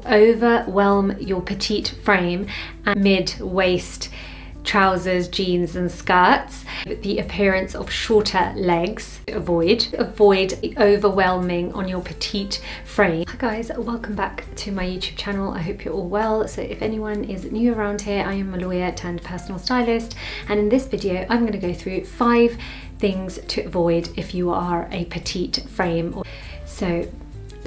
overwhelm your petite frame and mid-waist trousers, jeans and skirts, the appearance of shorter legs. Avoid the overwhelming on your petite frame. Hi guys, welcome back to my YouTube channel. I hope you're all well. So if anyone is new around here, I am a lawyer turned personal stylist, and in this video I'm going to go through 5 things to avoid if you are a petite frame. So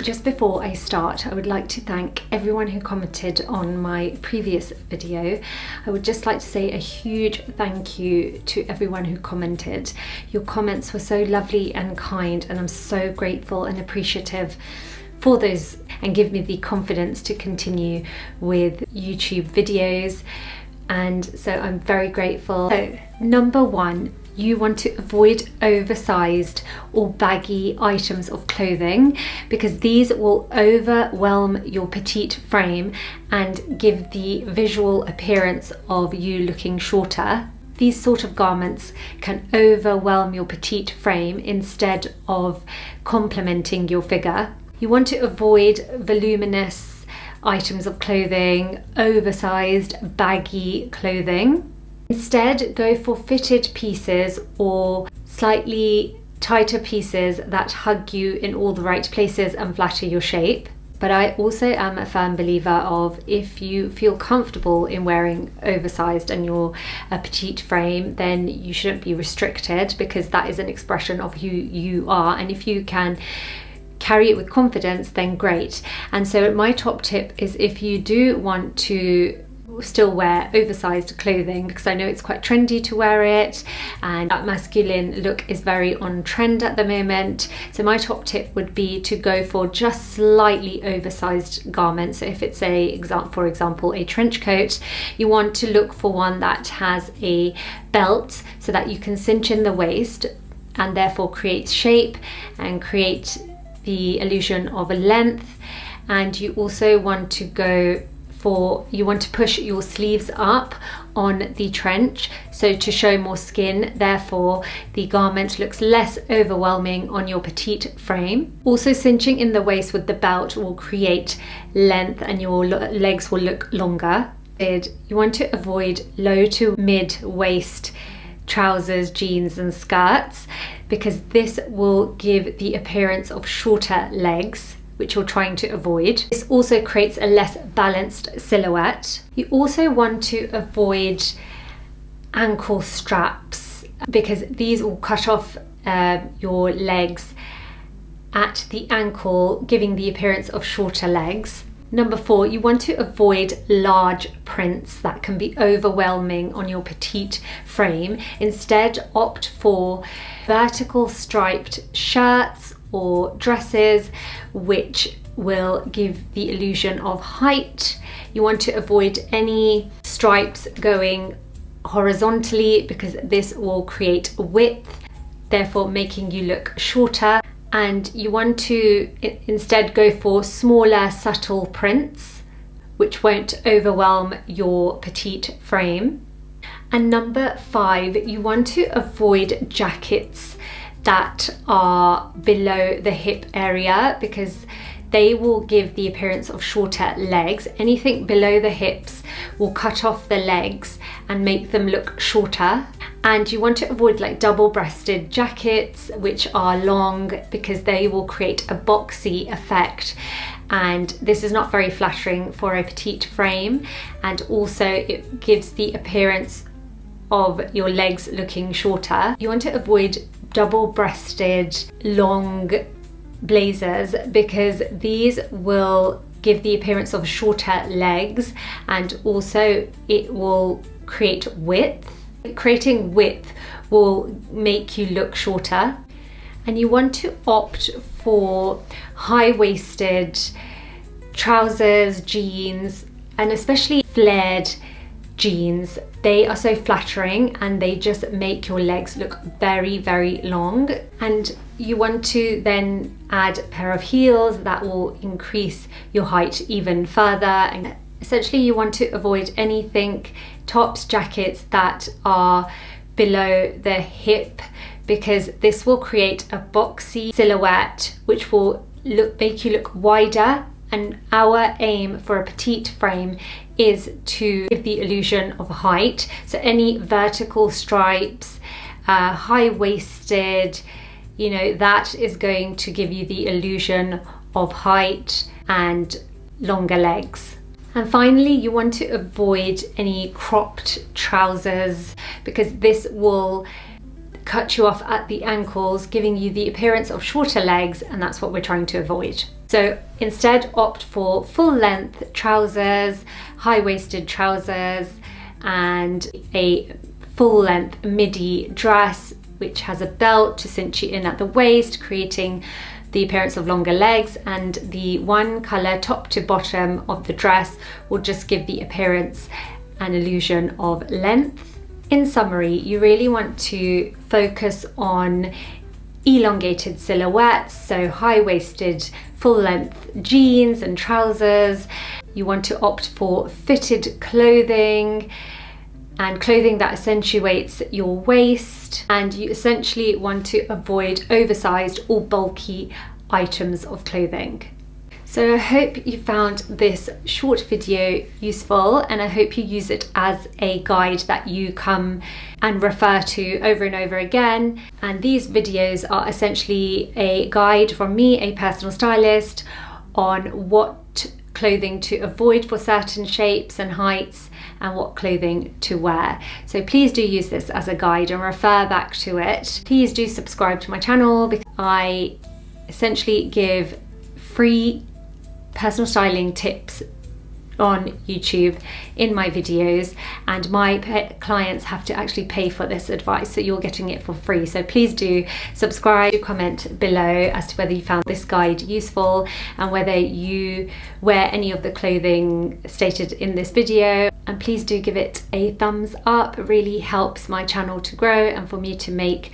just before I start, I would like to thank everyone who commented on my previous video. I would just like to say a huge thank you to everyone who commented. Your comments were so lovely and kind, and I'm so grateful and appreciative for those, and give me the confidence to continue with YouTube videos. And so I'm very grateful. So number 1, you want to avoid oversized or baggy items of clothing, because these will overwhelm your petite frame and give the visual appearance of you looking shorter. These sort of garments can overwhelm your petite frame instead of complementing your figure. You want to avoid voluminous items of clothing, oversized, baggy clothing. Instead, go for fitted pieces or slightly tighter pieces that hug you in all the right places and flatter your shape. But I also am a firm believer of, if you feel comfortable in wearing oversized and you're a petite frame, then you shouldn't be restricted, because that is an expression of who you are. And if you can carry it with confidence, then great. And so my top tip is, if you do want to still wear oversized clothing, because I know it's quite trendy to wear it and that masculine look is very on trend at the moment, so my top tip would be to go for just slightly oversized garments. So if it's for example a trench coat, you want to look for one that has a belt so that you can cinch in the waist and therefore create shape and create the illusion of a length. And you also want to push your sleeves up on the trench, so to show more skin, therefore the garment looks less overwhelming on your petite frame. Also, cinching in the waist with the belt will create length and your legs will look longer. You want to avoid low to mid-waist trousers, jeans and skirts, because this will give the appearance of shorter legs, which you're trying to avoid. This also creates a less balanced silhouette. You also want to avoid ankle straps, because these will cut off your legs at the ankle, giving the appearance of shorter legs. Number 4, you want to avoid large prints that can be overwhelming on your petite frame. Instead, opt for vertical striped shirts or dresses, which will give the illusion of height. You want to avoid any stripes going horizontally, because this will create width, therefore making you look shorter. And you want to instead go for smaller, subtle prints, which won't overwhelm your petite frame. And number 5, you want to avoid jackets that are below the hip area, because they will give the appearance of shorter legs. Anything below the hips will cut off the legs and make them look shorter. And you want to avoid like double-breasted jackets which are long, because they will create a boxy effect, and this is not very flattering for a petite frame, and also it gives the appearance of your legs looking shorter. You want to avoid double-breasted long blazers, because these will give the appearance of shorter legs, and also it will create width. Creating width will make you look shorter. And you want to opt for high-waisted trousers, jeans, and especially flared jeans. They are so flattering and they just make your legs look very, very long. And you want to then add a pair of heels that will increase your height even further. And essentially you want to avoid anything, tops, jackets that are below the hip, because this will create a boxy silhouette which will make you look wider And our aim for a petite frame is to give the illusion of height. So any vertical stripes, high-waisted, you know, that is going to give you the illusion of height and longer legs. And finally, you want to avoid any cropped trousers, because this will cut you off at the ankles, giving you the appearance of shorter legs, and that's what we're trying to avoid. So instead, opt for full length trousers, high-waisted trousers, and a full length midi dress which has a belt to cinch you in at the waist, creating the appearance of longer legs, and the one colour top to bottom of the dress will just give the appearance and illusion of length. In summary, you really want to focus on elongated silhouettes, so high-waisted full-length jeans and trousers. You want to opt for fitted clothing and clothing that accentuates your waist, and you essentially want to avoid oversized or bulky items of clothing. So I hope you found this short video useful, and I hope you use it as a guide that you come and refer to over and over again. And these videos are essentially a guide from me, a personal stylist, on what clothing to avoid for certain shapes and heights and what clothing to wear. So please do use this as a guide and refer back to it. Please do subscribe to my channel, because I essentially give free personal styling tips on YouTube in my videos, and my clients have to actually pay for this advice, so you're getting it for free. So please do subscribe, comment below as to whether you found this guide useful and whether you wear any of the clothing stated in this video, and please do give it a thumbs up. It really helps my channel to grow and for me to make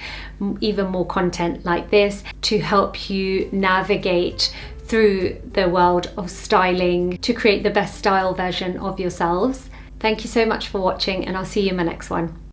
even more content like this to help you navigate through the world of styling to create the best style version of yourselves. Thank you so much for watching, and I'll see you in my next one.